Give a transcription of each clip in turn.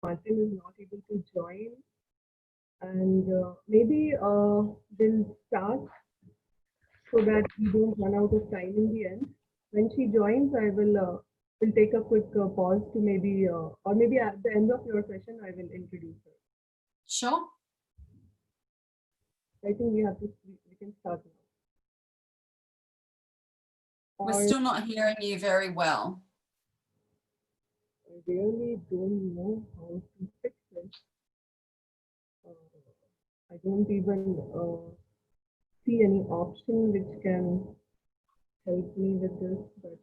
Martin is not able to join, and maybe we'll start so that we don't run out of time in the end. When she joins, I will take a quick pause to maybe, or maybe at the end of your session, I will introduce her. Sure. I think we can start now. We're still not hearing you very well. I really don't know how to fix it. I don't even see any option which can help me with this, but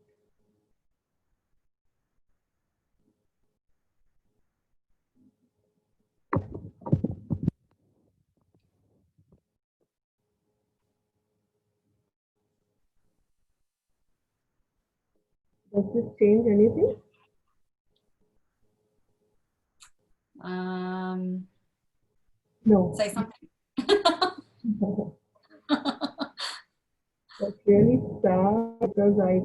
does this change anything? No. Say something. That's really sad because I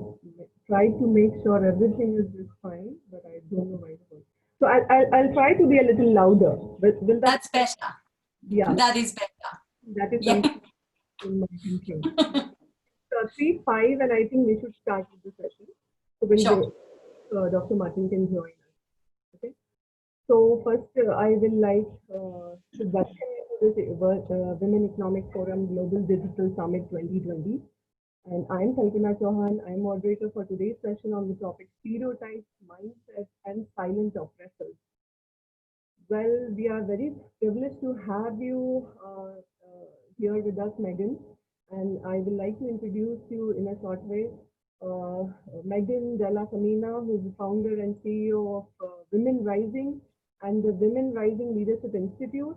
tried to make sure everything is just fine, but I don't know why it was. So I'll try to be a little louder. Will That's better. Yeah. That is better. That is something in my thinking. So 3:05, and I think we should start with the session. So when Dr. Martin can join us. Okay. So first, I will like to welcome you to this Women Economic Forum Global Digital Summit 2020. And I'm Kalpana Chauhan. I'm moderator for today's session on the topic Stereotypes, Mindset, and Silent Oppressors. Well, we are very privileged to have you here with us, Megan. And I would like to introduce you in a short way. Megan Della Camina, who is the founder and CEO of Women Rising and the Women Rising Leadership Institute.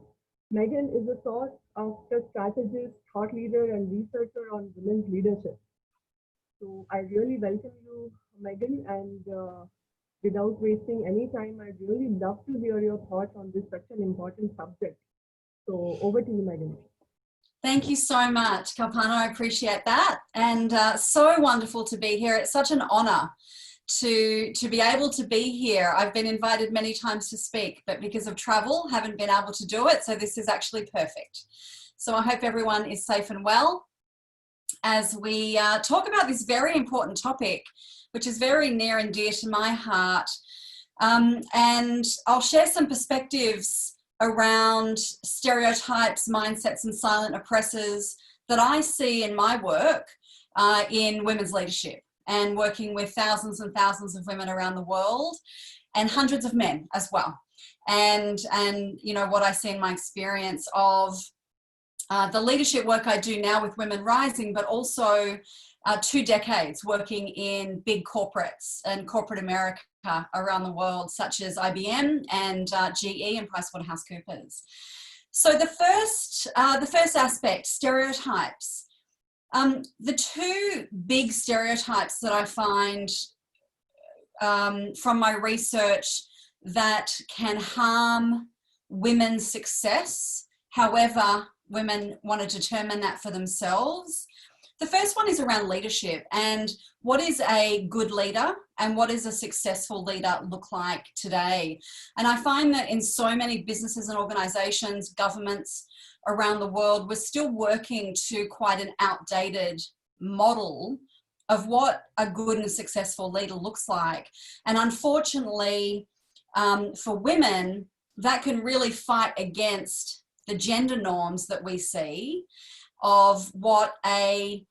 Megan is a sought after strategist, thought leader, and researcher on women's leadership. So I really welcome you, Megan, and without wasting any time, I'd really love to hear your thoughts on this such an important subject. So over to you, Megan. Thank you so much, Kalpana. I appreciate that. And so wonderful to be here. It's such an honor to be able to be here. I've been invited many times to speak, but because of travel, haven't been able to do it. So this is actually perfect. So I hope everyone is safe and well as we talk about this very important topic, which is very near and dear to my heart. And I'll share some perspectives around stereotypes, mindsets, and silent oppressors that I see in my work in women's leadership and working with thousands and thousands of women around the world and hundreds of men as well. And you know, what I see in my experience of the leadership work I do now with Women Rising, but also 2 decades working in big corporates and corporate America around the world, such as IBM and GE and PricewaterhouseCoopers. So the first aspect, stereotypes. The 2 big stereotypes that I find from my research that can harm women's success, however women want to determine that for themselves. The first one is around leadership and what is a good leader and what is a successful leader look like today. And I find that in so many businesses and organizations, governments around the world, we're still working to quite an outdated model of what a good and successful leader looks like. And unfortunately, for women, that can really fight against the gender norms that we see of what a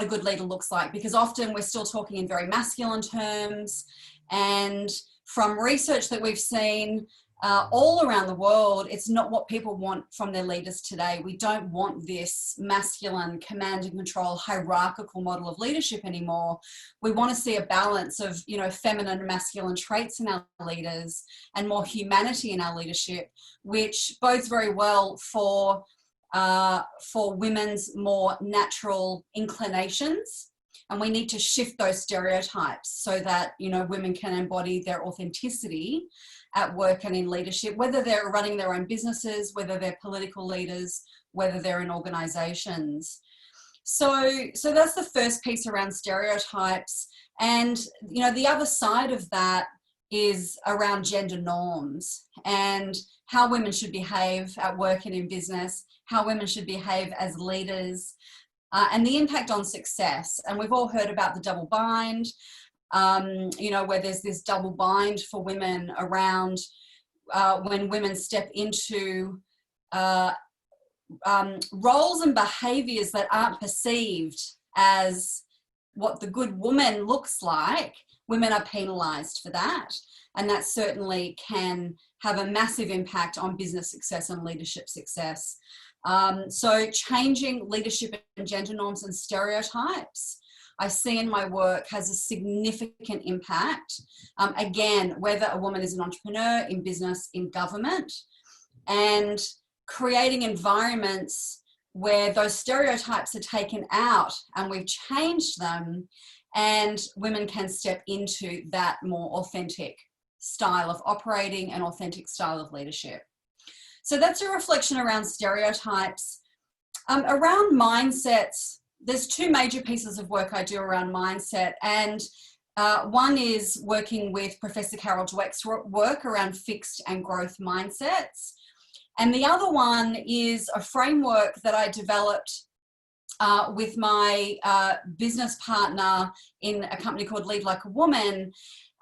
good leader looks like, because often we're still talking in very masculine terms. And from research that we've seen all around the world, it's not what people want from their leaders today. We don't want this masculine command and control hierarchical model of leadership anymore. We want to see a balance of, you know, feminine and masculine traits in our leaders and more humanity in our leadership, which bodes very well for women's more natural inclinations. And we need to shift those stereotypes so that, you know, women can embody their authenticity at work and in leadership, whether they're running their own businesses, whether they're political leaders, whether they're in organizations. So that's the first piece around stereotypes. And, you know, the other side of that is around gender norms and how women should behave at work and in business, how women should behave as leaders, and the impact on success. And we've all heard about the double bind, you know, where there's this double bind for women around when women step into roles and behaviours that aren't perceived as what the good woman looks like. Women are penalised for that, and that certainly can have a massive impact on business success and leadership success. So changing leadership and gender norms and stereotypes, I see in my work, has a significant impact. Again, whether a woman is an entrepreneur, in business, in government, and creating environments where those stereotypes are taken out and we've changed them, and women can step into that more authentic style of operating and authentic style of leadership. So that's a reflection around stereotypes. Around mindsets, there's two major pieces of work I do around mindset, and one is working with Professor Carol Dweck's work around fixed and growth mindsets. And the other one is a framework that I developed with my business partner in a company called Lead Like a Woman,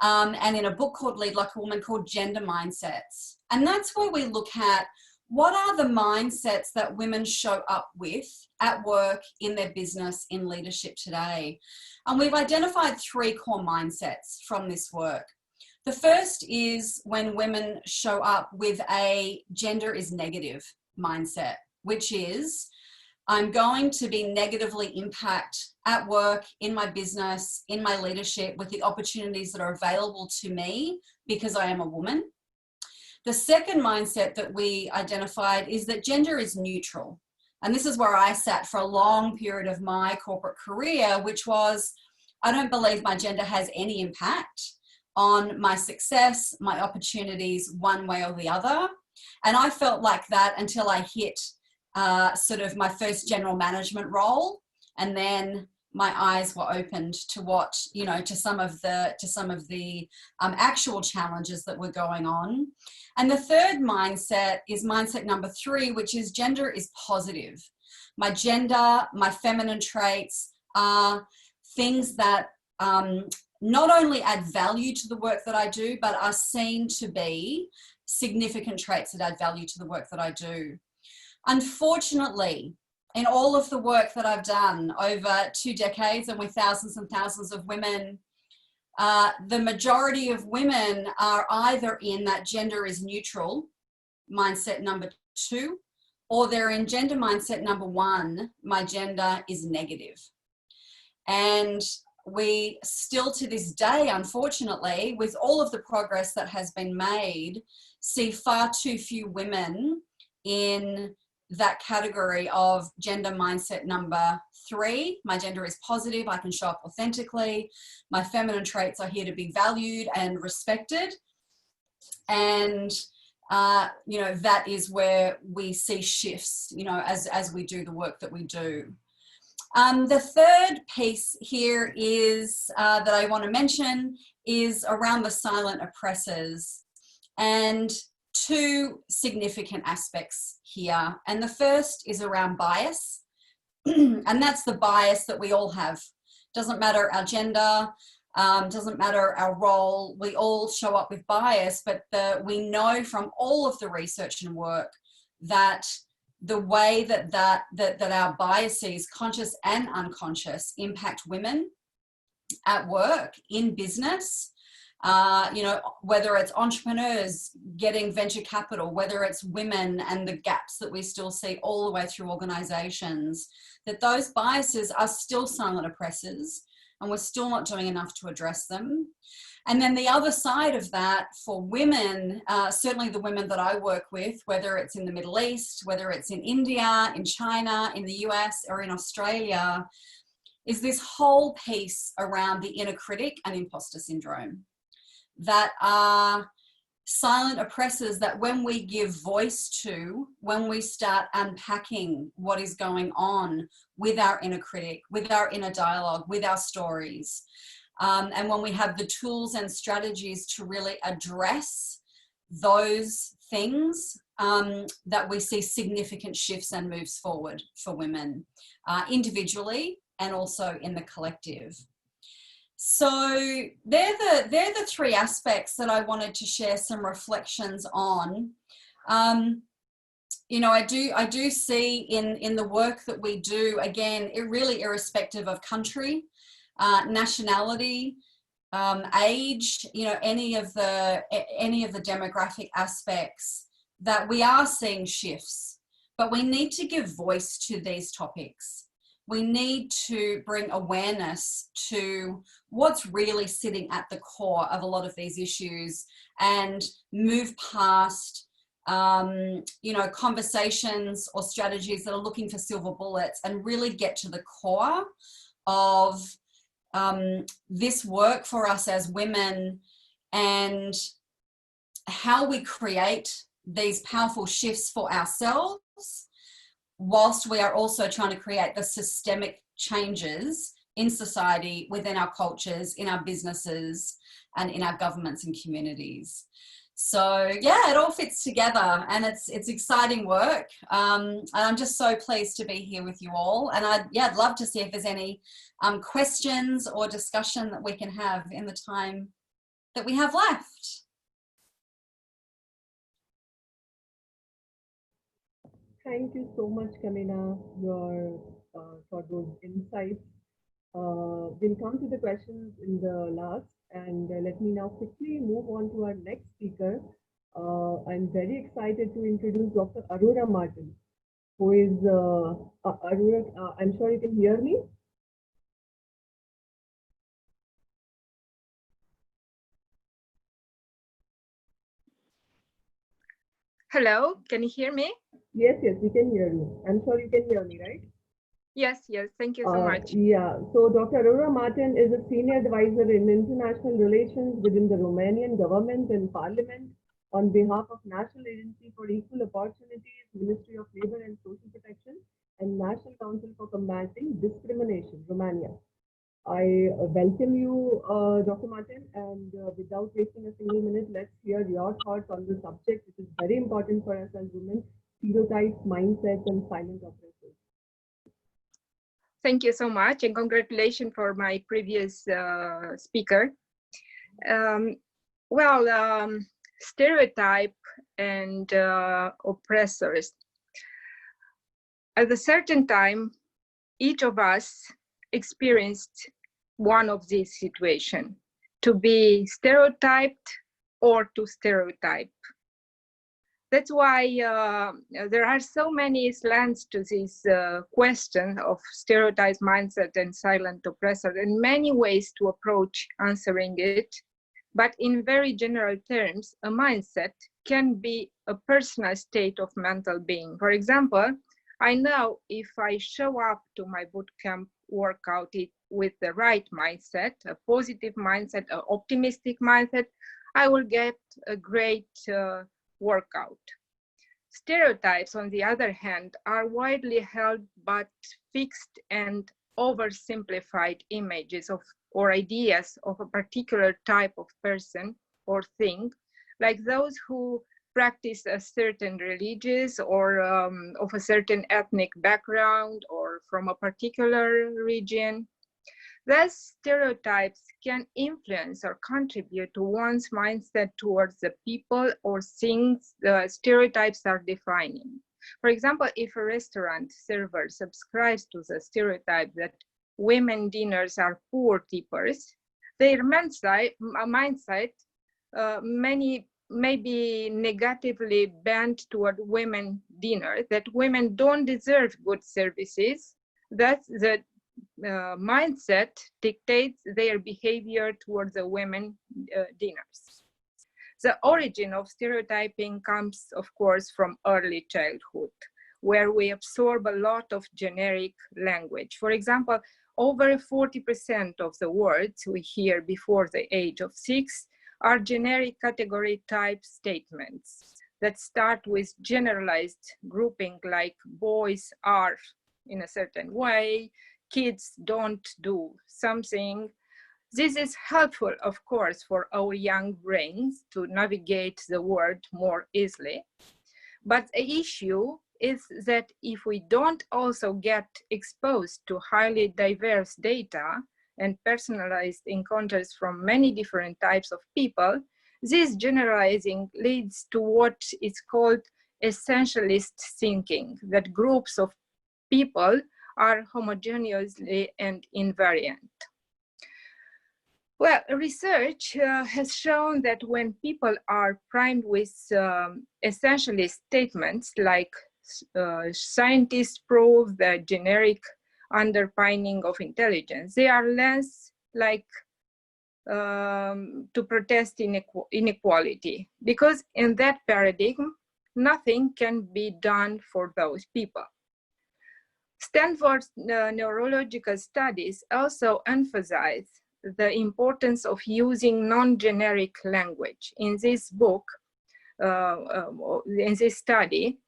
and in a book called Lead Like a Woman, called Gender Mindsets. And that's where we look at what are the mindsets that women show up with at work, in their business, in leadership today. And we've identified three core mindsets from this work. The first is when women show up with a gender is negative mindset, which is, I'm going to be negatively impacted at work, in my business, in my leadership, with the opportunities that are available to me because I am a woman. The second mindset that we identified is that gender is neutral. And this is where I sat for a long period of my corporate career, which was, I don't believe my gender has any impact on my success, my opportunities, one way or the other. And I felt like that until I hit sort of my first general management role, and then my eyes were opened to what, you know, to some of the actual challenges that were going on. And the third mindset is mindset number 3, which is gender is positive. My gender, my feminine traits are things that not only add value to the work that I do, but are seen to be significant traits that add value to the work that I do. Unfortunately, in all of the work that I've done over 2 decades and with thousands and thousands of women, the majority of women are either in that gender is neutral mindset number 2, or they're in gender mindset number 1, my gender is negative. And we still to this day, unfortunately, with all of the progress that has been made, see far too few women in that category of gender mindset number 3. My gender is positive, I can show up authentically, my feminine traits are here to be valued and respected. And you know, that is where we see shifts, you know, as we do the work that we do. The third piece here is that I want to mention is around the silent oppressors, and 2 significant aspects here. And the first is around bias, and that's the bias that we all have. Doesn't matter our gender, doesn't matter our role, we all show up with bias, but we know from all of the research and work that the way that our biases, conscious and unconscious, impact women at work, in business, you know, whether it's entrepreneurs getting venture capital, whether it's women and the gaps that we still see all the way through organizations, that those biases are still silent oppressors, and we're still not doing enough to address them. And then the other side of that for women, certainly the women that I work with, whether it's in the Middle East, whether it's in India, in China, in the US, or in Australia, is this whole piece around the inner critic and imposter syndrome, that are silent oppressors that when we give voice to, when we start unpacking what is going on with our inner critic, with our inner dialogue, with our stories, and when we have the tools and strategies to really address those things, that we see significant shifts and moves forward for women, individually and also in the collective. So they're the three aspects that I wanted to share some reflections on. You know, I do see in the work that we do, again, it really irrespective of country, nationality, age, you know, any of the demographic aspects, that we are seeing shifts, but we need to give voice to these topics. We need to bring awareness to what's really sitting at the core of a lot of these issues, and move past you know, conversations or strategies that are looking for silver bullets, and really get to the core of this work for us as women, and how we create these powerful shifts for ourselves, whilst we are also trying to create the systemic changes in society, within our cultures, in our businesses, and in our governments and communities. So yeah, it all fits together, and it's exciting work. And I'm just so pleased to be here with you all. And I'd love to see if there's any questions or discussion that we can have in the time that we have left. Thank you so much, Kamina, for those insights. We'll come to the questions in the last, and let me now quickly move on to our next speaker. I'm very excited to introduce Dr. Aurora Martin, who is Aurora. I'm sure you can hear me. Hello, can you hear me? Yes, we can hear you. I'm sure you can hear me, right? Yes, thank you so much. Yeah, so Dr. Aurora Martin is a senior advisor in international relations within the Romanian government and parliament on behalf of National Agency for Equal Opportunities, Ministry of Labour and Social Protection, and National Council for Combating Discrimination, Romania. I welcome you, Dr. Martin, and without wasting a single minute, let's hear your thoughts on the subject, which is very important for us as women: stereotypes, mindsets, and silent oppressors. Thank you so much, and congratulations for my previous speaker. Stereotype and oppressors. At a certain time, each of us experienced one of these situations: to be stereotyped or to stereotype. That's why there are so many slants to this question of stereotypes, mindset, and silent oppressor, and many ways to approach answering it. But in very general terms, a mindset can be a personal state of mental being. For example, I know if I show up to my bootcamp workout with the right mindset, a positive mindset, an optimistic mindset, I will get a great workout. Stereotypes, on the other hand, are widely held but fixed and oversimplified images of or ideas of a particular type of person or thing, like those who practice a certain religious or of a certain ethnic background or from a particular region. Thus, stereotypes can influence or contribute to one's mindset towards the people or things the stereotypes are defining. For example, if a restaurant server subscribes to the stereotype that women dinners are poor tippers, their mindset may be negatively bent toward women dinner, that women don't deserve good services. That's the mindset dictates their behavior towards the women dinners. The origin of stereotyping comes, of course, from early childhood, where we absorb a lot of generic language. For example, over 40% of the words we hear before the age of 6 are generic category type statements that start with generalized grouping like boys are in a certain way, kids don't do something, This is helpful, of course, for our young brains to navigate the world more easily. But the issue is that if we don't also get exposed to highly diverse data and personalized encounters from many different types of people, this generalizing leads to what is called essentialist thinking, that groups of people are homogeneously and invariant. Well, research has shown that when people are primed with essentialist statements like scientists prove the generic underpinning of intelligence, they are less like to protest inequality, because in that paradigm, nothing can be done for those people. Stanford's neurological studies also emphasize the importance of using non-generic language. In this book, in this study,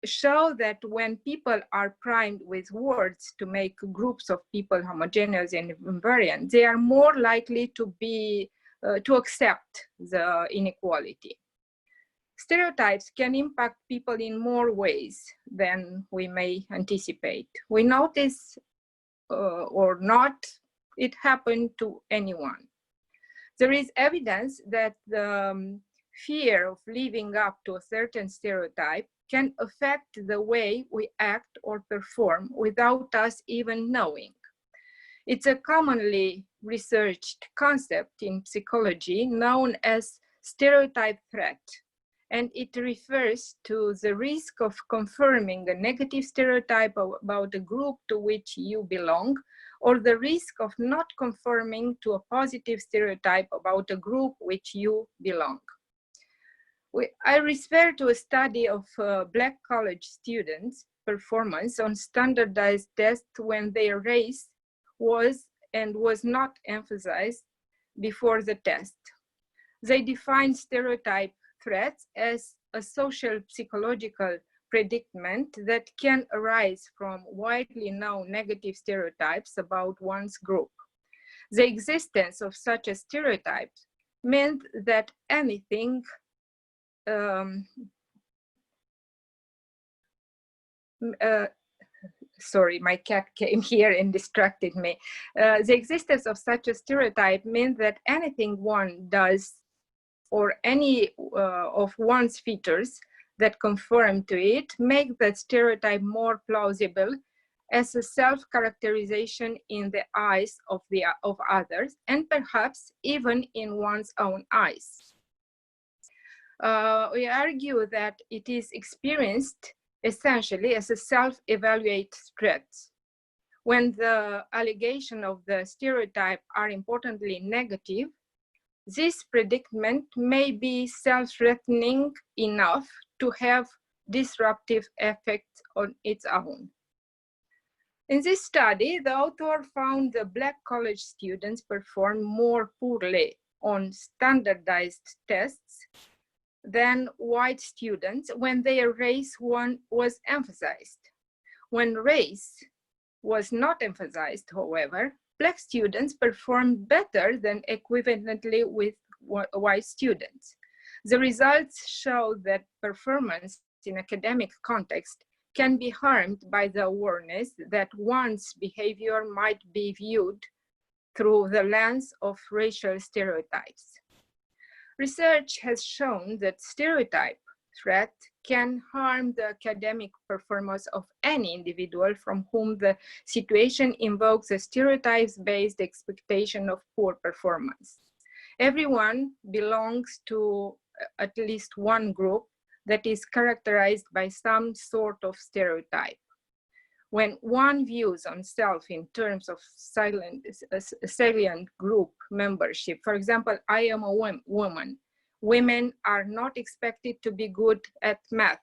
show that when people are primed with words to make groups of people homogeneous and invariant, they are more likely to be to accept the inequality. Stereotypes can impact people in more ways than we may anticipate. We notice or not, it happened to anyone. There is evidence that the fear of living up to a certain stereotype can affect the way we act or perform without us even knowing. It's a commonly researched concept in psychology known as stereotype threat, and it refers to the risk of confirming a negative stereotype about a group to which you belong, or the risk of not conforming to a positive stereotype about a group which you belong. I refer to a study of Black college students' performance on standardized tests when their race was and was not emphasized before the test. They defined stereotype threats as a social psychological predicament that can arise from widely known negative stereotypes about one's group. The existence of such a stereotype meant that anything sorry, my cat came here and distracted me. The existence of such a stereotype meant that anything one does or any of one's features that conform to it make that stereotype more plausible as a self-characterization in the eyes of others, and perhaps even in one's own eyes. We argue that it is experienced essentially as a self-evaluate threat. When the allegation of the stereotype are importantly negative, this predicament may be self-threatening enough to have disruptive effects on its own. In this study, the author found the Black college students perform more poorly on standardized tests than white students when their race was emphasized. When race was not emphasized, however, Black students performed better than equivalently with white students. The results show that performance in academic context can be harmed by the awareness that one's behavior might be viewed through the lens of racial stereotypes. Research has shown that stereotype threat can harm the academic performance of any individual from whom the situation invokes a stereotypes-based expectation of poor performance. Everyone belongs to at least one group that is characterized by some sort of stereotype. When one views on self in terms of salient group membership, for example, I am a woman, women are not expected to be good at math.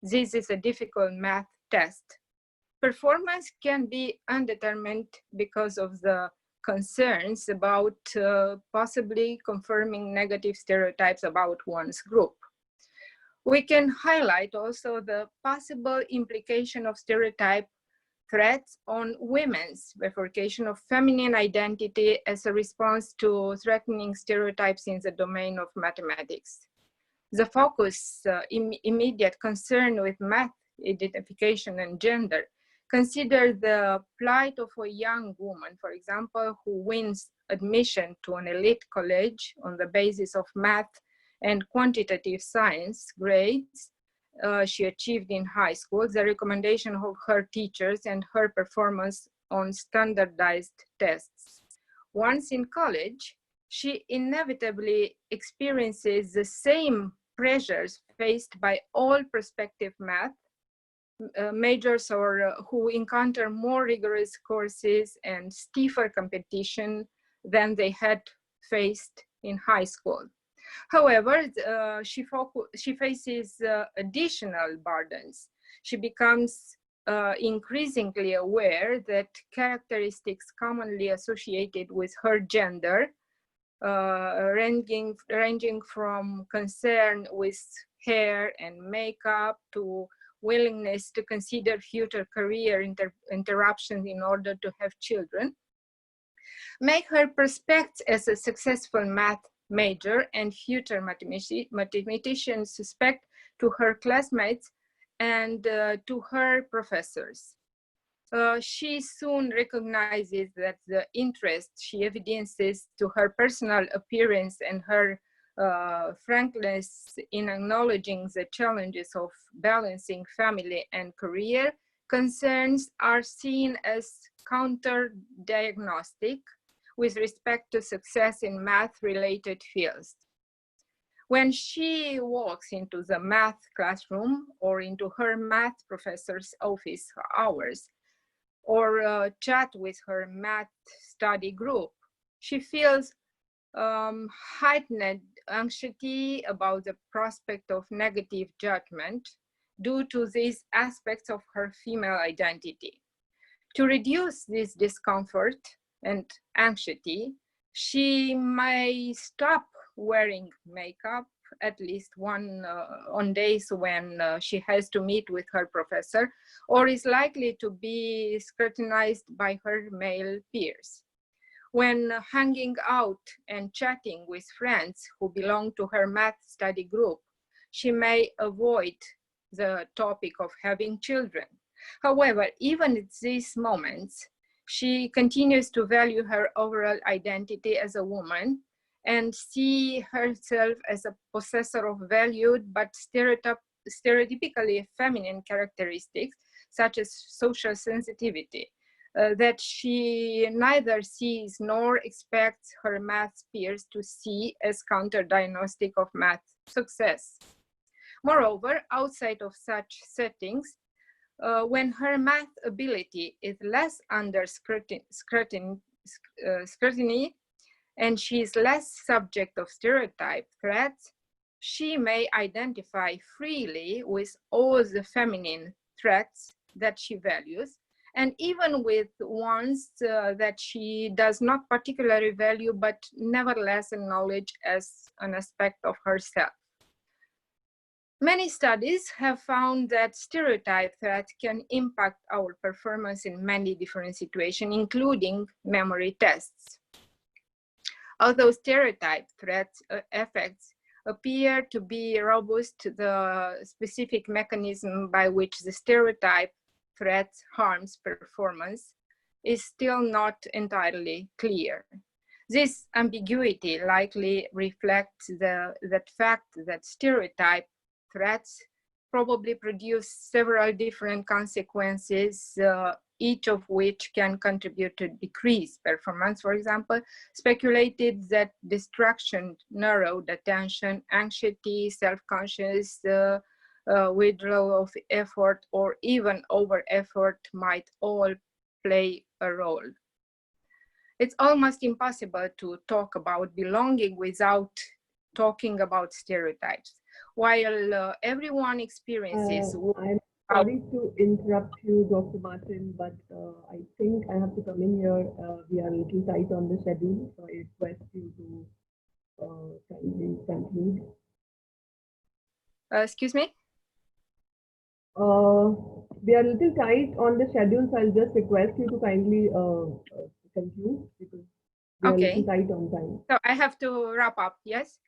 This is a difficult math test. Performance can be undetermined because of the concerns about possibly confirming negative stereotypes about one's group. We can highlight also the possible implication of stereotype threats on women's bifurcation of feminine identity as a response to threatening stereotypes in the domain of mathematics. The focus, immediate concern with math identification and gender, consider the plight of a young woman, for example, who wins admission to an elite college on the basis of math and quantitative science grades she achieved in high school, the recommendation of her teachers, and her performance on standardized tests. Once in college, she inevitably experiences the same pressures faced by all prospective math majors or who encounter more rigorous courses and stiffer competition than they had faced in high school. However, she faces additional burdens. She becomes increasingly aware that characteristics commonly associated with her gender, ranging from concern with hair and makeup to willingness to consider future career interruptions in order to have children, make her prospects as a successful math major and future mathematicians suspect to her classmates and to her professors. She soon recognizes that the interest she evidences to her personal appearance and her frankness in acknowledging the challenges of balancing family and career concerns are seen as counter-diagnostic with respect to success in math-related fields. When she walks into the math classroom or into her math professor's office hours, or chat with her math study group, she feels heightened anxiety about the prospect of negative judgment due to these aspects of her female identity. To reduce this discomfort and anxiety, she may stop wearing makeup at least on days when she has to meet with her professor or is likely to be scrutinized by her male peers. When hanging out and chatting with friends who belong to her math study group, she may avoid the topic of having children. However, even at these moments, she continues to value her overall identity as a woman and see herself as a possessor of valued but stereotypically feminine characteristics, such as social sensitivity, that she neither sees nor expects her math peers to see as counter-diagnostic of math success. Moreover, outside of such settings, when her math ability is less under scrutiny and she is less subject of stereotype threats, she may identify freely with all the feminine threats that she values, and even with ones that she does not particularly value, but nevertheless acknowledge as an aspect of herself. Many studies have found that stereotype threats can impact our performance in many different situations, including memory tests. Although stereotype threats effects appear to be robust, the specific mechanism by which the stereotype threat harms performance is still not entirely clear. This ambiguity likely reflects that fact that stereotype threats probably produce several different consequences, each of which can contribute to decreased performance. For example, speculated that distraction, narrowed attention, anxiety, self-conscious, withdrawal of effort, or even over effort might all play a role. It's almost impossible to talk about belonging without talking about stereotypes. While everyone experiences... I'm sorry to interrupt you, Dr. Martin, but I think I have to come in here. We are a little tight on the schedule, so I request you to kindly conclude. Excuse me? we are a little tight on the schedule, so I'll just request you to kindly conclude because we are a little Okay, tight on time. so I have to wrap up, yes?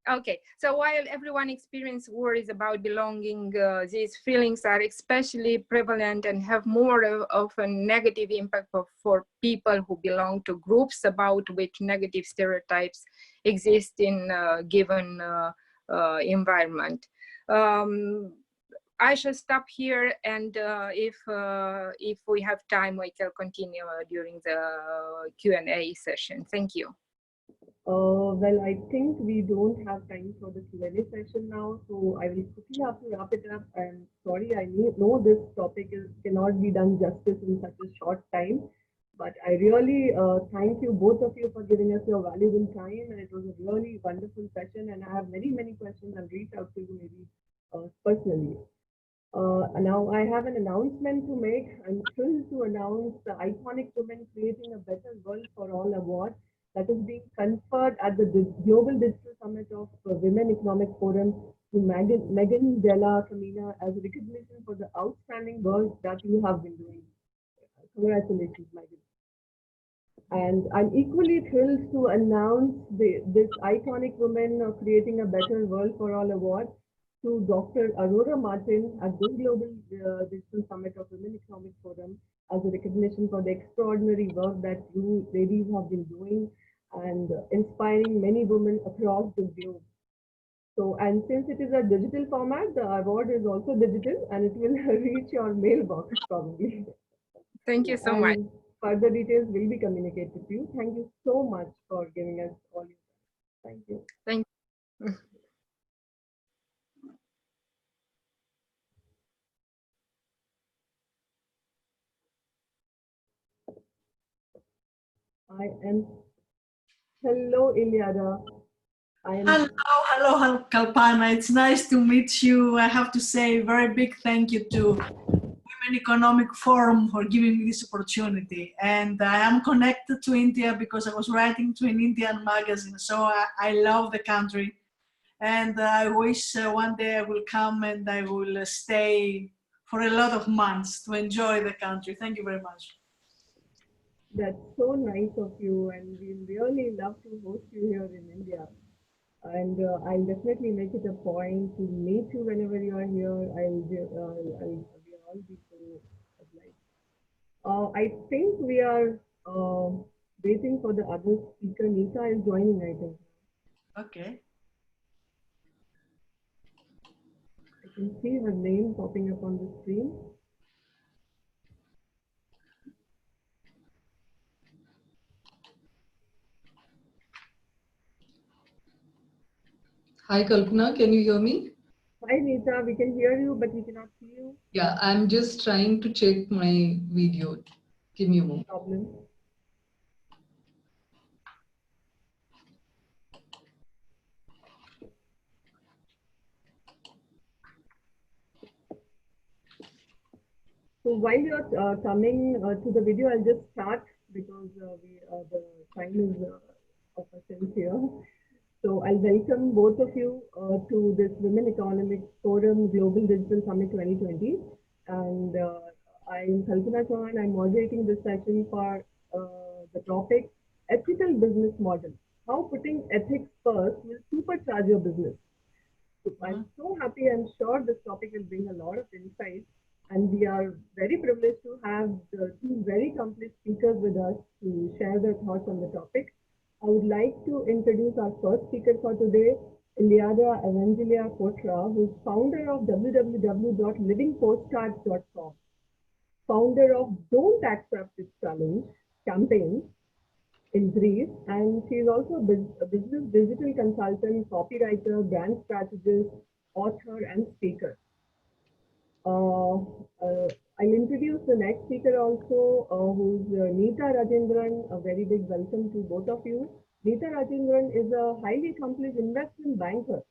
Okay, so while everyone experiences worries about belonging, these feelings are especially prevalent and have more of a negative impact for people who belong to groups about which negative stereotypes exist in a given environment. I shall stop here, and if we have time, we can continue during the Q&A session. Thank you. Well, I think we don't have time for the Q&A session now, so I will quickly have to wrap it up. I'm sorry, I know this topic cannot be done justice in such a short time, but I really thank you, both of you, for giving us your valuable time, and it was a really wonderful session, and I have many, many questions. I'll reach out to you maybe personally. Now I have an announcement to make. I'm thrilled to announce the Iconic Women Creating a Better World for All award that is being conferred at the Global Digital Summit of Women Economic Forum to Megan Della Camina as a recognition for the outstanding work that you have been doing. Congratulations, Megan. And I'm equally thrilled to announce this Iconic Women Creating a Better World for All award to Dr. Aurora Martin at this Global Digital Summit of Women Economic Forum as a recognition for the extraordinary work that you ladies have been doing and inspiring many women across the globe. So, and since it is a digital format, the award is also digital and it will reach your mailbox probably. Thank you so much. Further details will be communicated to you. Thank you so much for giving us all your time. Thank you. Thank you. I am. Hello, Iliada. Hello, Kalpana. It's nice to meet you. I have to say a very big thank you to Women Economic Forum for giving me this opportunity. And I am connected to India because I was writing to an Indian magazine. So I love the country. And I wish one day I will come and I will stay for a lot of months to enjoy the country. Thank you very much. That's so nice of you, and we really love to host you here in India. And I'll definitely make it a point to meet you whenever you are here. We'll all be so obliged. I think we are waiting for the other speaker. Nita is joining, I think. Okay. I can see her name popping up on the screen. Hi, Kalpana, can you hear me? Hi, Nita, we can hear you, but we cannot see you. Yeah, I'm just trying to check my video. Give me a moment. No problem. So while you're coming to the video, I'll just start because the time is of essence here. So I'll welcome both of you to this Women Economic Forum Global Digital Summit 2020. And I'm Kalpana Chauhan. I'm moderating this session for the topic, Ethical Business Model. How putting ethics first will supercharge your business. So I'm so happy. I'm sure this topic will bring a lot of insight. And we are very privileged to have the two very accomplished speakers with us to share their thoughts on the topic. I would like to introduce our first speaker for today, Iliada Evangelia Kotra, who is founder of www.livingpostcards.com, founder of Don't Accept This Challenge campaign in Greece, and she is also a business digital consultant, copywriter, brand strategist, author, and speaker. I'll introduce the next speaker also, who's Neeta Rajendran. A very big welcome to both of you. Neeta Rajendran is a highly accomplished investment banker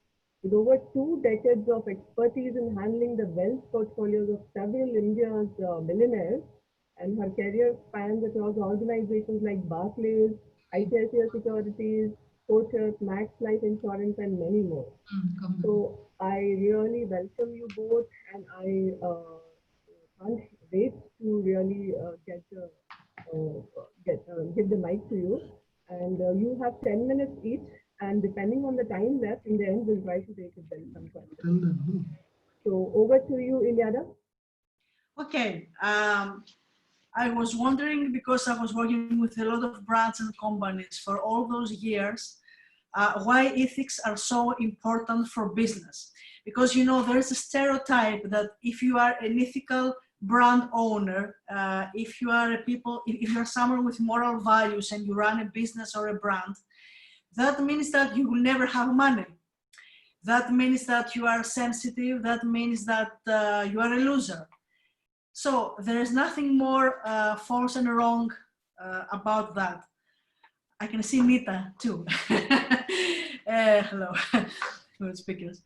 with over 2 decades of expertise in handling the wealth portfolios of several India's millionaires, and her career spans across organizations like Barclays, ICICI Securities, Kotak, Max Life Insurance, and many more. So I really welcome you both, and I can't wait to really give the mic to you. And you have 10 minutes each. And depending on the time left, in the end, we'll try to take it then some questions. So over to you, Ilyada. Okay. I was wondering, because I was working with a lot of brands and companies for all those years, why ethics are so important for business. Because, you know, there's a stereotype that if you are an ethical brand owner, if you are if you're someone with moral values and you run a business or a brand, that means that you will never have money. That means that you are sensitive. That means that you are a loser. So there is nothing more false and wrong about that. I can see Nita too. Hello, good speakers.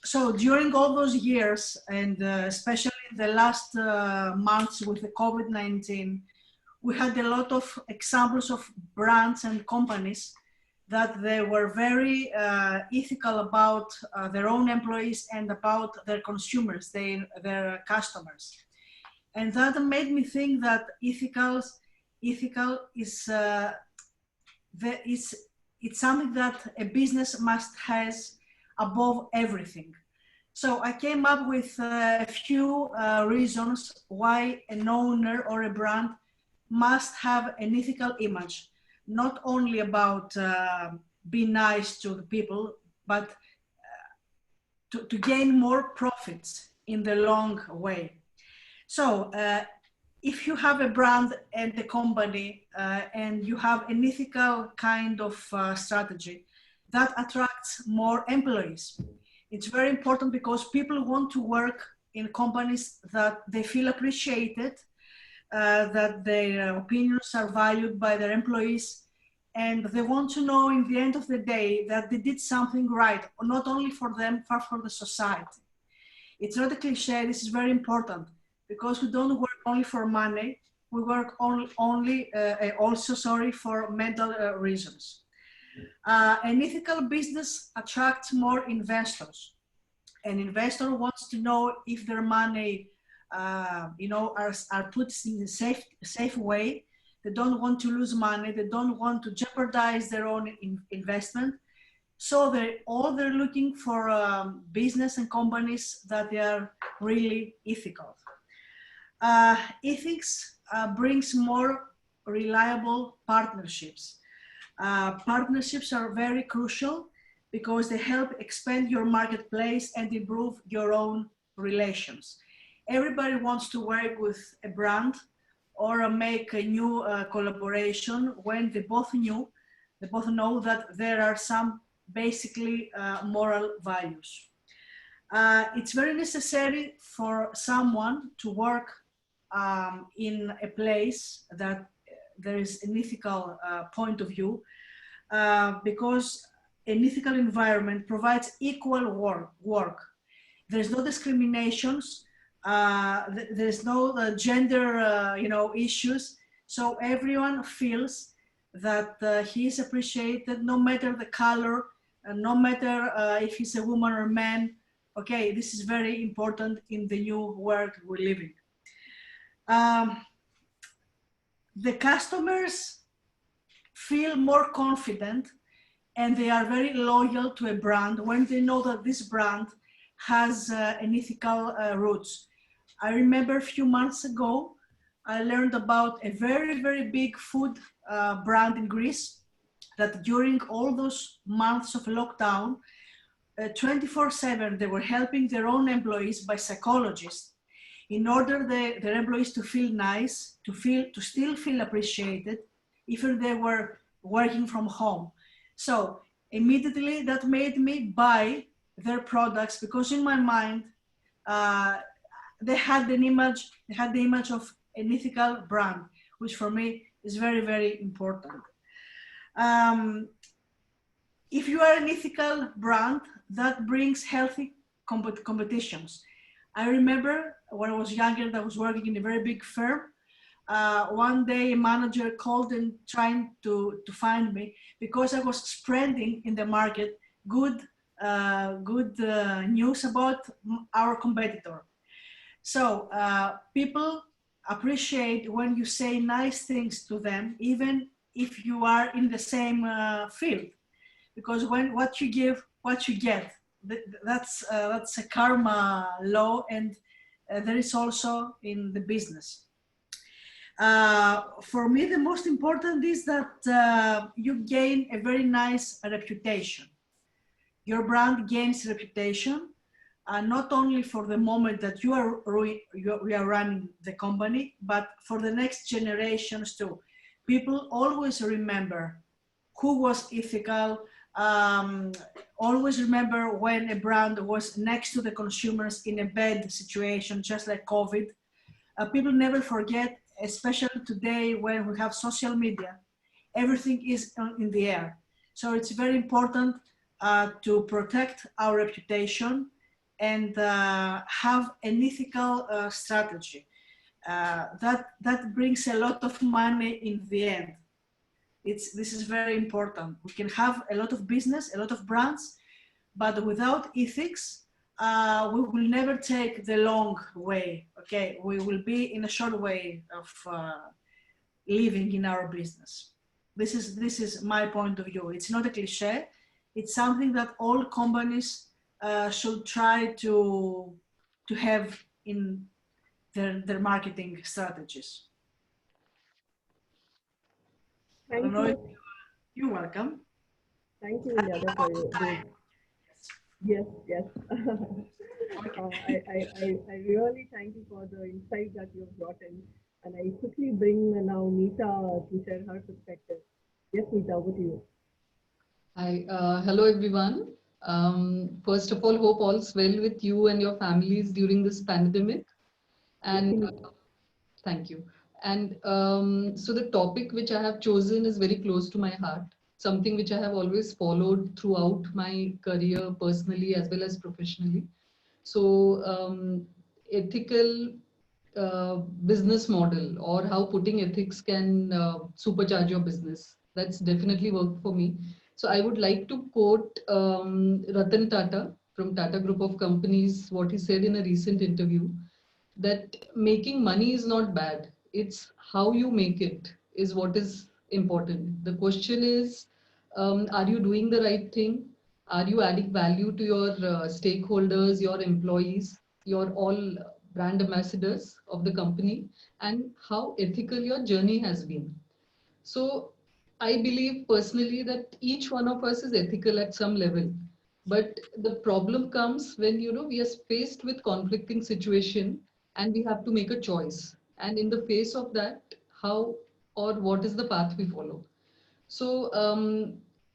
So during all those years, and especially the last months with the COVID-19, we had a lot of examples of brands and companies that they were very ethical about their own employees and about their consumers, their customers. And that made me think that ethical is it's something that a business must has above everything. So I came up with a few reasons why an owner or a brand must have an ethical image, not only about being nice to the people, but to gain more profits in the long way. So if you have a brand and a company and you have an ethical kind of strategy, that attracts more employees. It's very important because people want to work in companies that they feel appreciated, that their opinions are valued by their employees, and they want to know in the end of the day that they did something right, not only for them, but for the society. It's not a cliche, this is very important, because we don't work only for money, we work also for mental reasons. An ethical business attracts more investors. An investor wants to know if their money are put in a safe way. They don't want to lose money. They don't want to jeopardize their own investment. So they're looking for business and companies that they are really ethical. Ethics brings more reliable partnerships. Partnerships are very crucial because they help expand your marketplace and improve your own relations. Everybody wants to work with a brand or make a new collaboration when they both know that there are some basically moral values. It's very necessary for someone to work in a place that there is an ethical point of view, because an ethical environment provides equal work. There's no discriminations. There's no gender issues. So everyone feels that he is appreciated, no matter the color, no matter if he's a woman or a man. Okay, this is very important in the new world we're living. The customers feel more confident and they are very loyal to a brand when they know that this brand has an ethical roots. I remember a few months ago, I learned about a very, very big food brand in Greece that during all those months of lockdown, 24/7, they were helping their own employees by psychologists in order their employees to feel nice, to still feel appreciated, even they were working from home. So immediately that made me buy their products because in my mind, they had the image of an ethical brand, which for me is very, very important. If you are an ethical brand, that brings healthy competitions. I remember when I was younger, that I was working in a very big firm. One day a manager called and trying to find me because I was spreading in the market good news about our competitor. So people appreciate when you say nice things to them, even if you are in the same field, because when what you give, what you get. That's a karma law, and there is also in the business. For me, the most important is that you gain a very nice reputation. Your brand gains reputation, not only for the moment that you are running the company, but for the next generations too. People always remember who was ethical, always remember when a brand was next to the consumers in a bad situation, just like COVID. People never forget, especially today when we have social media, everything is in the air. So it's very important to protect our reputation and have an ethical strategy. That brings a lot of money in the end. This is very important. We can have a lot of business, a lot of brands, but without ethics, we will never take the long way. Okay, we will be in a short way of living in our business. This is my point of view. It's not a cliche. It's something that all companies should try to have in their marketing strategies. Thank I don't know if you. you're welcome. Thank you, Ilyada, for those. Yes, yes. I really thank you for the insight that you've brought in. And I quickly bring now Nita to share her perspective. Yes, Nita, over to you. Hi, hello everyone. First of all, hope all's well with you and your families during this pandemic. And thank you. And so the topic which I have chosen is very close to my heart, something which I have always followed throughout my career, personally as well as professionally. So ethical business model, or how putting ethics can supercharge your business. That's definitely worked for me. So I would like to quote Ratan Tata from Tata Group of Companies, what he said in a recent interview, that making money is not bad. It's how you make it is what is important. The question is, are you doing the right thing? Are you adding value to your stakeholders, your employees, your all brand ambassadors of the company, and how ethical your journey has been? So I believe personally that each one of us is ethical at some level. But the problem comes when, we are faced with conflicting situation and we have to make a choice. And in the face of that, how or what is the path we follow? So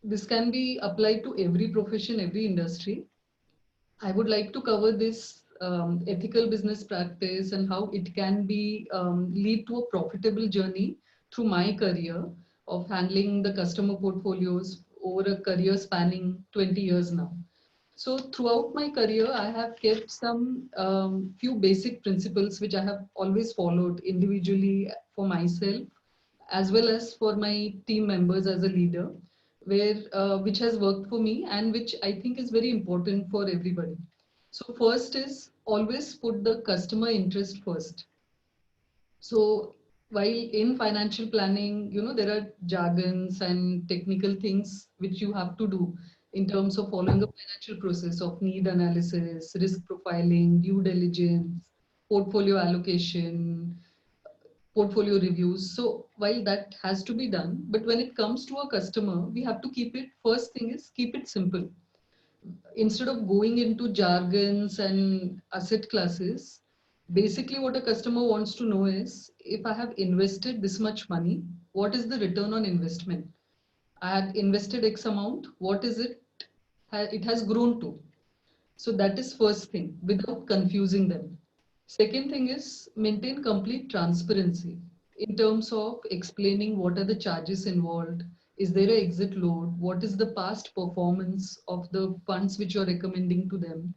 this can be applied to every profession, every industry. I would like to cover this ethical business practice and how it can be lead to a profitable journey through my career of handling the customer portfolios over a career spanning 20 years now. So throughout my career, I have kept some few basic principles which I have always followed individually for myself as well as for my team members as a leader, where which has worked for me and which I think is very important for everybody. So first is always put the customer interest first. So while in financial planning, there are jargons and technical things which you have to do in terms of following a financial process of need analysis, risk profiling, due diligence, portfolio allocation, portfolio reviews. So while that has to be done, but when it comes to a customer, we have to keep it, first thing is keep it simple. Instead of going into jargons and asset classes, basically what a customer wants to know is, if I have invested this much money, what is the return on investment? I had invested X amount, what is it? It has grown to. So that is first thing, without confusing them. Second thing is maintain complete transparency in terms of explaining what are the charges involved. Is there an exit load? What is the past performance of the funds which you're recommending to them?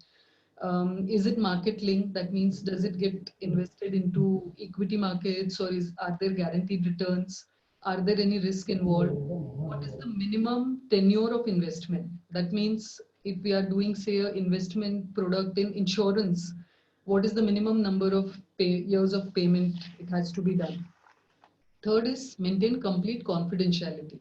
Is it market linked? That means, does it get invested into equity markets, or are there guaranteed returns? Are there any risk involved? What is the minimum tenure of investment? That means if we are doing, say, an investment product in insurance, what is the minimum number of years of payment it has to be done. Third is maintain complete confidentiality.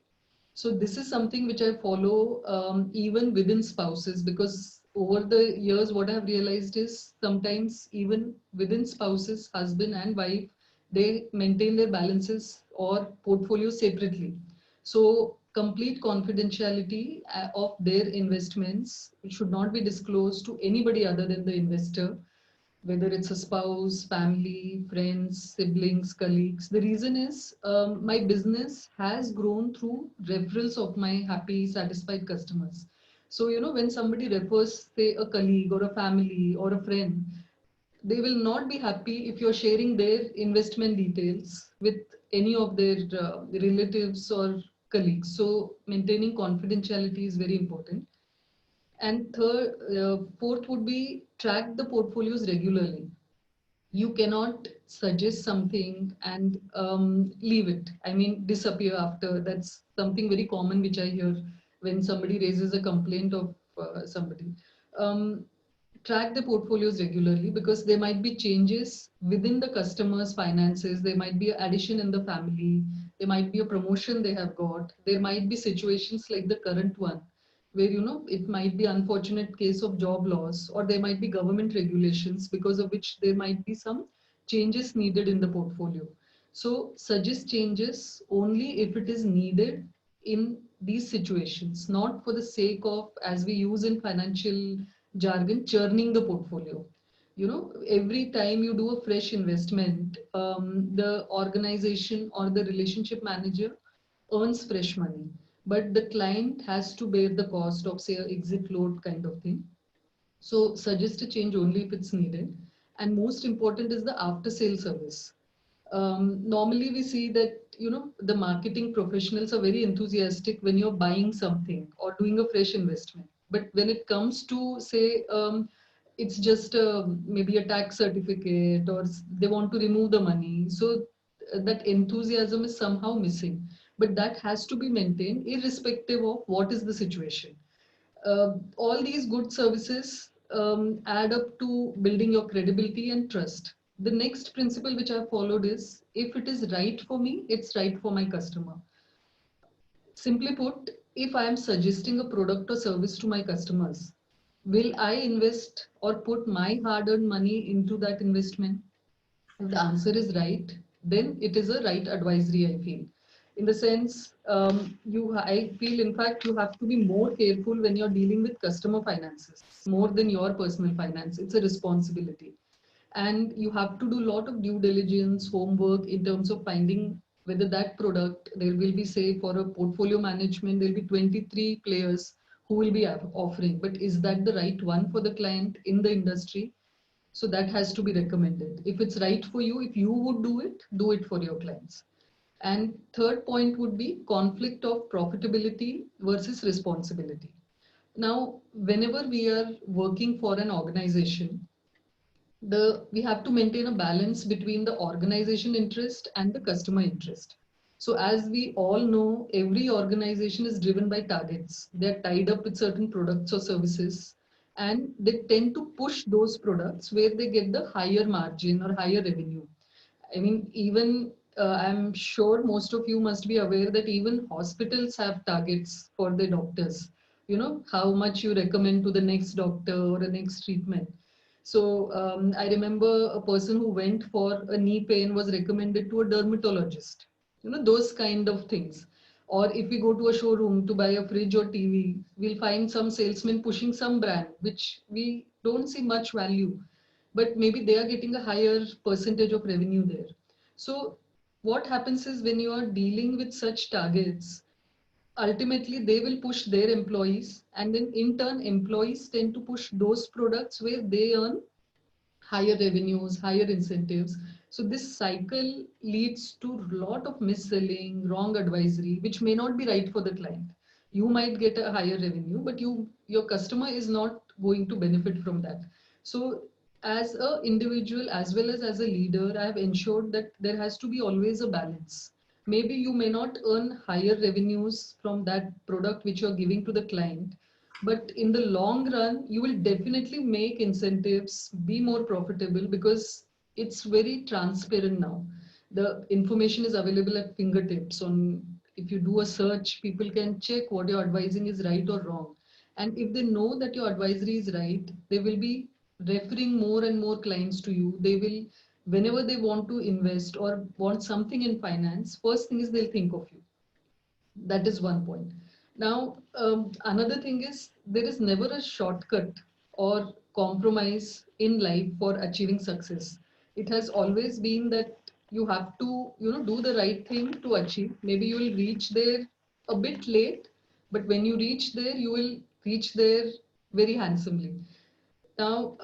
So this is something which I follow even within spouses, because over the years what I've realized is sometimes even within spouses, husband and wife, they maintain their balances or portfolios separately. So complete confidentiality of their investments should not be disclosed to anybody other than the investor, whether it's a spouse, family, friends, siblings, colleagues. The reason is my business has grown through referrals of my happy, satisfied customers. So, when somebody refers, say, a colleague or a family or a friend, they will not be happy if you're sharing their investment details with any of their relatives or colleagues. So, maintaining confidentiality is very important. And fourth would be track the portfolios regularly. You cannot suggest something and leave it. I mean, disappear after. That's something very common which I hear when somebody raises a complaint of somebody. Um, Track the portfolios regularly, because there might be changes within the customer's finances. There might be an addition in the family. There might be a promotion they have got. There might be situations like the current one where it might be unfortunate case of job loss, or there might be government regulations because of which there might be some changes needed in the portfolio. So suggest changes only if it is needed in these situations, not for the sake of, as we use in financial jargon, churning the portfolio. Every time you do a fresh investment, the organization or the relationship manager earns fresh money, but the client has to bear the cost of, say, a exit load kind of thing. So suggest a change only if it's needed. And most important is the after sale service. Normally we see that the marketing professionals are very enthusiastic when you're buying something or doing a fresh investment, but when it comes to, say, it's just maybe a tax certificate, or they want to remove the money, so that enthusiasm is somehow missing. But that has to be maintained irrespective of what is the situation. All these good services add up to building your credibility and trust. The next principle which I followed is, if it is right for me, it's right for my customer. Simply put, if I am suggesting a product or service to my customers, will I invest or put my hard earned money into that investment? If the answer is right, then it is a right advisory, I feel. In the sense, I feel, in fact, you have to be more careful when you're dealing with customer finances, more than your personal finance. It's a responsibility. And you have to do a lot of due diligence, homework in terms of finding whether that product, there will be, say, for a portfolio management, there'll be 23 players who will be offering. But is that the right one for the client in the industry? So that has to be recommended. If it's right for you, if you would do it for your clients. And third point would be conflict of profitability versus responsibility. Now, whenever we are working for an organization, we have to maintain a balance between the organization interest and the customer interest. So as we all know, every organization is driven by targets. They're tied up with certain products or services, and they tend to push those products where they get the higher margin or higher revenue. I mean, even I'm sure most of you must be aware that even hospitals have targets for their doctors. How much you recommend to the next doctor or the next treatment. So I remember a person who went for a knee pain was recommended to a dermatologist. Those kind of things. Or if we go to a showroom to buy a fridge or TV, we'll find some salesman pushing some brand, which we don't see much value, but maybe they are getting a higher percentage of revenue there. So what happens is, when you are dealing with such targets, ultimately they will push their employees, and then in turn employees tend to push those products where they earn higher revenues, higher incentives. So this cycle leads to a lot of mis-selling, wrong advisory, which may not be right for the client. You might get a higher revenue, but your customer is not going to benefit from that. So as an individual as well as a leader, I have ensured that there has to be always a balance. Maybe you may not earn higher revenues from that product which you're giving to the client, But in the long run, you will definitely make incentives be more profitable because it's very transparent now. The information is available at fingertips. On if you do a search, people can check what you're advising is right or wrong. And if they know that your advisory is right, they will be referring more and more clients to you. They will, whenever they want to invest or want something in finance, first thing is they'll think of you. That is one point. Now, another thing is there is never a shortcut or compromise in life for achieving success. It has always been that you have to, do the right thing to achieve. Maybe you will reach there a bit late, but when you reach there, you will reach there very handsomely. Now,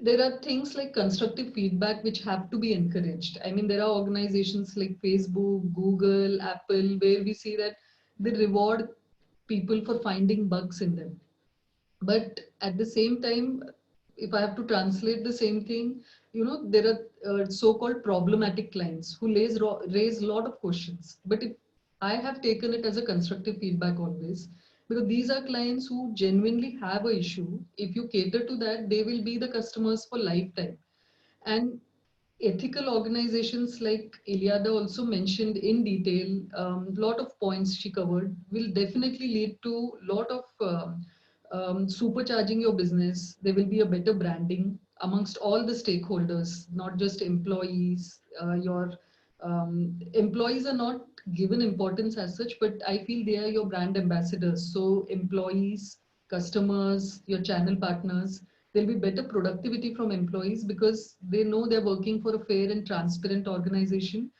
there are things like constructive feedback which have to be encouraged. I mean, there are organizations like Facebook, Google, Apple, where we see that they reward people for finding bugs in them. But at the same time, if I have to translate the same thing, there are so-called problematic clients who raise a lot of questions. But if I have taken it as a constructive feedback always, because these are clients who genuinely have a issue. If you cater to that, they will be the customers for lifetime. And ethical organizations like Iliada also mentioned in detail, lot of points she covered will definitely lead to lot of supercharging your business. There will be a better branding amongst all the stakeholders, not just employees. Your employees are not given importance as such, but I feel they are your brand ambassadors. So employees, customers, your channel partners, there'll be better productivity from employees because they know they're working for a fair and transparent organization,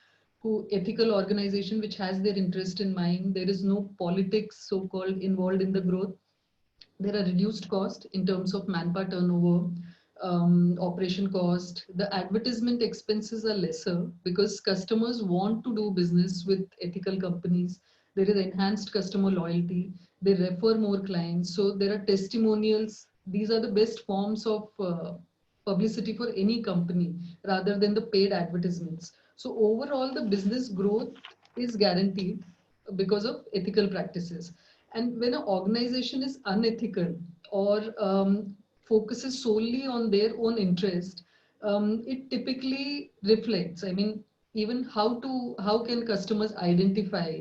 who ethical organization which has their interest in mind. There is no politics so-called involved in the growth. There are reduced cost in terms of manpower turnover, operation cost. The advertisement expenses are lesser because customers want to do business with ethical companies. There is enhanced customer loyalty. They refer more clients. So there are testimonials. These are the best forms of publicity for any company rather than the paid advertisements. So overall, the business growth is guaranteed because of ethical practices. And when an organization is unethical or focuses solely on their own interest, it typically reflects. I mean, even how can customers identify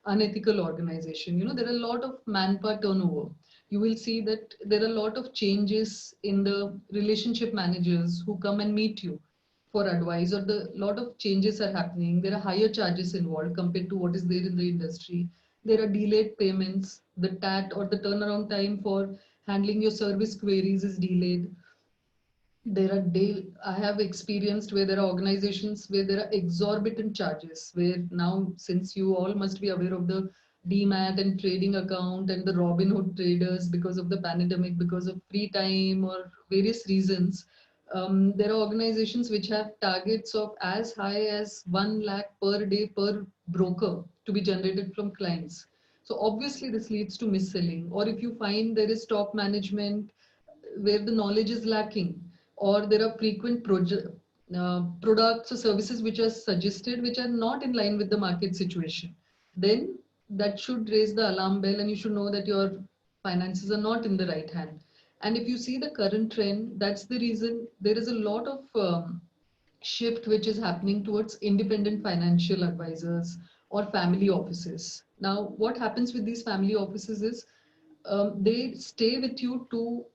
unethical organization? There are a lot of manpower turnover. You will see that there are a lot of changes in the relationship managers who come and meet you for advice, or the lot of changes are happening. There are higher charges involved compared to what is there in the industry. There are delayed payments. The TAT or the turnaround time for handling your service queries is delayed. There are I have experienced where there are organizations where there are exorbitant charges, where now, since you all must be aware of the demat and trading account and the Robinhood traders, because of the pandemic, because of free time or various reasons, there are organizations which have targets of as high as 1 lakh per day per broker to be generated from clients. So obviously this leads to mis-selling. Or if you find there is top management where the knowledge is lacking, or there are frequent products or services which are suggested which are not in line with the market situation, then that should raise the alarm bell, and you should know that your finances are not in the right hand. And if you see the current trend, that's the reason there is a lot of shift which is happening towards independent financial advisors or family offices. Now, what happens with these family offices is they stay with you to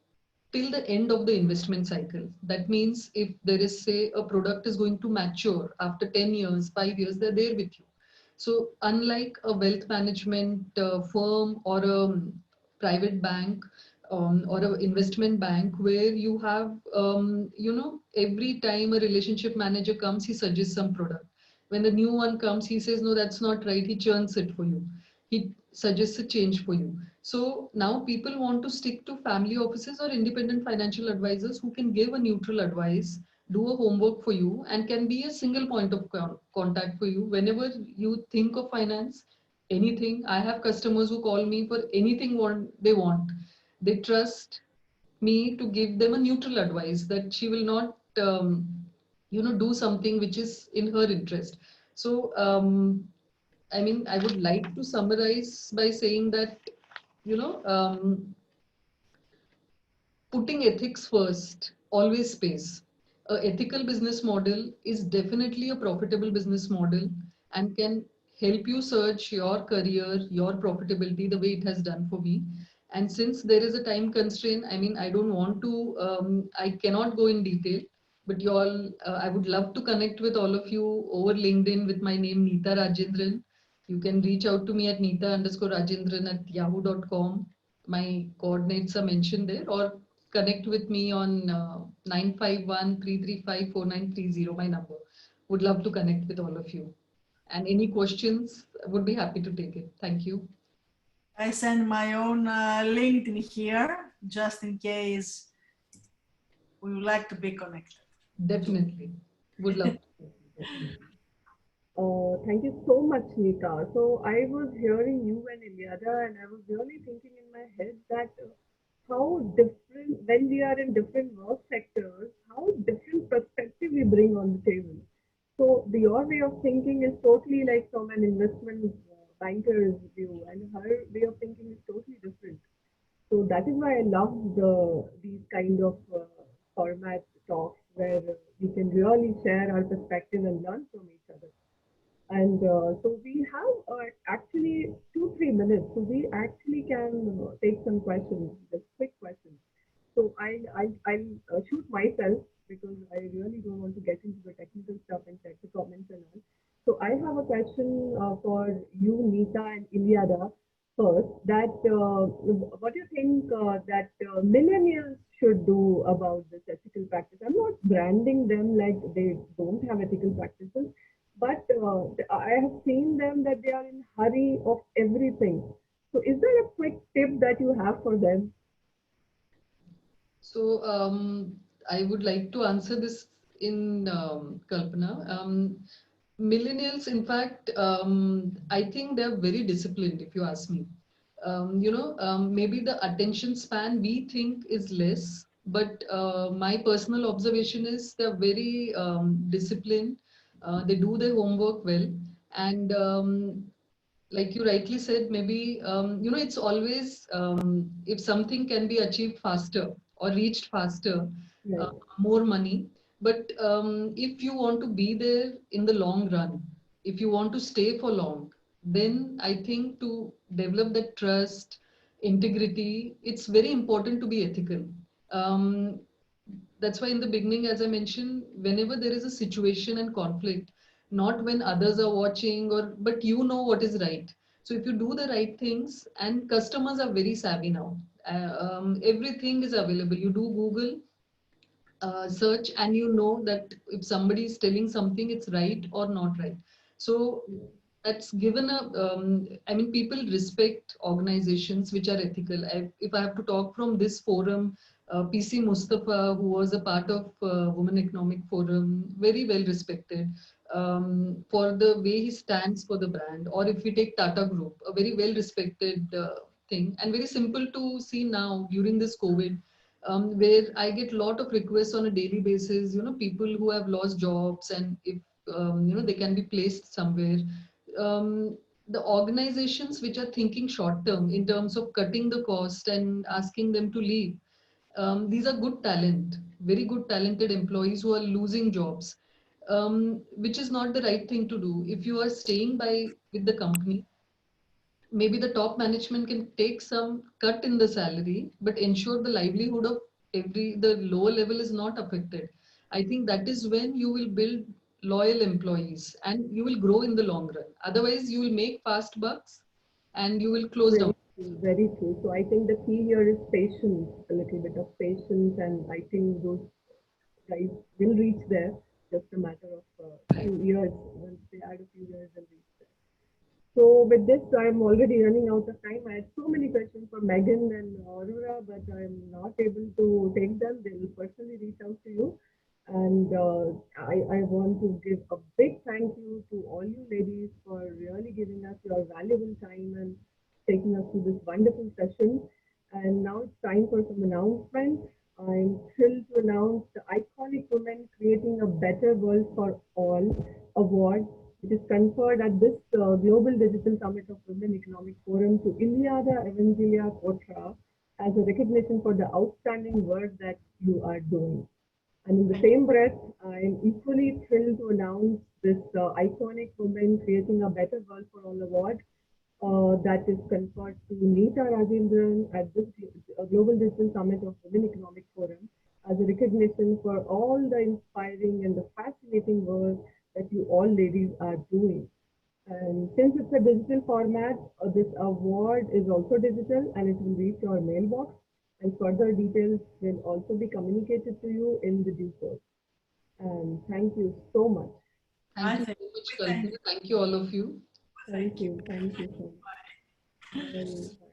till the end of the investment cycle. That means if there is, say, a product is going to mature after 10 years, 5 years, they're there with you. So unlike a wealth management firm or a private bank, or an investment bank where you have, every time a relationship manager comes, he suggests some product. When the new one comes, he says, no, that's not right. He churns it for you. He suggests a change for you. So now people want to stick to family offices or independent financial advisors who can give a neutral advice, do a homework for you, and can be a single point of contact for you whenever you think of finance, anything. I have customers who call me for anything they want. They trust me to give them a neutral advice that she will not, do something which is in her interest. So, I mean, I would like to summarize by saying that you know, putting ethics first always pays. A ethical business model is definitely a profitable business model and can help you search your career, your profitability the way it has done for me. And since there is a time constraint, I mean, I don't want to, I cannot go in detail, but you all, I would love to connect with all of you over LinkedIn with my name, Neeta Rajendran. You can reach out to me at neeta_rajendran@yahoo.com. My coordinates are mentioned there, or connect with me on 951-335-4930, my number. Would love to connect with all of you. And any questions, would be happy to take it. Thank you. I send my own LinkedIn here, just in case we would like to be connected. Definitely. Would love to. Thank you so much, Nita. So I was hearing you and Ilyada, and I was really thinking in my head that how different, when we are in different work sectors, how different perspective we bring on the table. So your way of thinking is totally like from an investment banker's view, and her way of thinking is totally different. So that is why I love these kind of format talks where we can really share our perspective and learn from each other. And so we have actually 2-3 minutes. So we actually can take some questions, just quick questions. So I'll shoot myself because I really don't want to get into the technical stuff and check the comments and all. So I have a question for you, Nita and Iliada, first. That what do you think that millennials should do about this ethical practice? I'm not branding them like they don't have ethical practices, but I have seen them that they are in hurry of everything. So is there a quick tip that you have for them? So I would like to answer this in Kalpana. Millennials, in fact, I think they're very disciplined, if you ask me. Maybe the attention span we think is less, but my personal observation is they're very disciplined. They do their homework well, and like you rightly said, maybe it's always if something can be achieved faster or reached faster, Right. more money. But if you want to be there in the long run, if you want to stay for long, then I think to develop that trust, integrity, it's very important to be ethical. Um, that's why in the beginning, as I mentioned, whenever there is a situation and conflict, not when others are watching, or but you know what is right. So if you do the right things, and customers are very savvy now, everything is available. You do Google search, and you know that if somebody is telling something, it's right or not right. So that's given a I mean, people respect organizations which are ethical. If I have to talk from this forum, PC Mustafa, who was a part of Women Economic Forum, very well respected for the way he stands for the brand. Or if we take Tata Group, a very well respected thing, and very simple to see now during this COVID, where I get a lot of requests on a daily basis, people who have lost jobs, and if they can be placed somewhere. The organizations which are thinking short term in terms of cutting the cost and asking them to leave, these are good talent, very good talented employees who are losing jobs, which is not the right thing to do. If you are staying by with the company, maybe the top management can take some cut in the salary, but ensure the livelihood of the lower level is not affected. I think that is when you will build loyal employees and you will grow in the long run. Otherwise, you will make fast bucks and you will close down. Very true, very true. So I think the key here is patience, a little bit of patience, and I think those guys will reach there. Just a matter of few years. Once they add a few years, they'll reach there. So with this, I'm already running out of time. I had so many questions for Megan and Aurora, but I'm not able to take them. They will personally reach out to you. And I want to give a big thank you to all you ladies for really giving us your valuable time and taking us through this wonderful session. And now it's time for some announcements. I'm thrilled to announce the Iconic Women Creating a Better World for All award, It is conferred at this Global Digital Summit of Women Economic Forum to Iliada Evangelia Kotra as a recognition for the outstanding work that you are doing. And in the same breath, I am equally thrilled to announce this iconic woman creating a better world for all award that is conferred to Neeta Rajendran at this Global Digital Summit of Women Economic Forum as a recognition for all the inspiring and the fascinating work that you all ladies are doing. And since it's a digital format, this award is also digital and it will reach your mailbox, and further details will also be communicated to you in the due course. And thank you so much. Thank you so much, Kalpana. Thank you, all of you. Thank you so much. Bye.